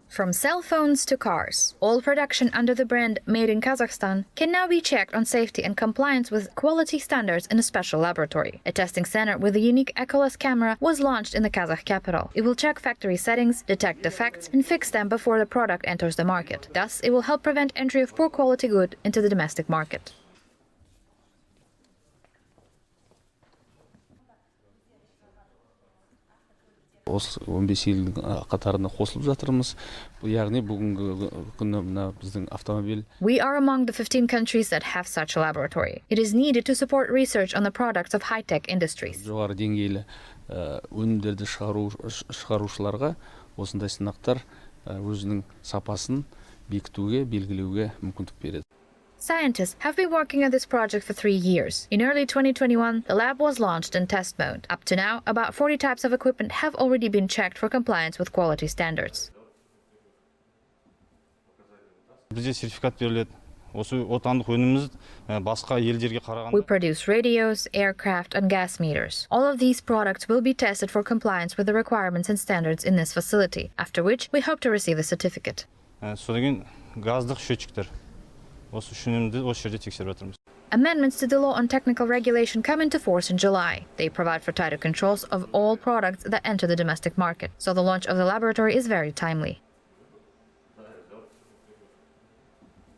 From cell phones to cars, all production under the brand Made in Kazakhstan can now be checked on safety and compliance with quality standards in a special laboratory. A testing center with a unique echoless camera was launched in the Kazakh capital. It will check factory settings, detect defects, and fix them before the product enters the market. Thus, it will help prevent entry of poor quality good into the domestic market. Осы 15 елдің қатарына қосылып жатырмыз. Яғни бүгінгі күні мына біздің автомобиль. We are among the 15 countries that have such a laboratory. It is needed to support research on the products of high-tech industries. Жоғары деңгейлі өнімдерді шығарушыларға осындай сынақтар өзінің сапасын бекітуге, белгілеуге мүмкіндік береді. Scientists have been working on this project for 3 years. In early 2021, the lab was launched in test mode. Up to now, about 40 types of equipment have already been checked for compliance with quality standards. Бізде сертификат беріледі. Осы отандық өніміміз басқа елдерге қарағанда. We produce radios, aircraft, and gas meters. All of these products will be tested for compliance with the requirements and standards in this facility, after which we hope to receive a certificate. Содан кейін газдық счетчиктер. Осы үшінімді осы жерде тексеріп жатырмыз. Amendments to the law on technical regulation come into force in July. They provide for tighter controls of all products that enter the domestic market, so the launch of the laboratory is very timely.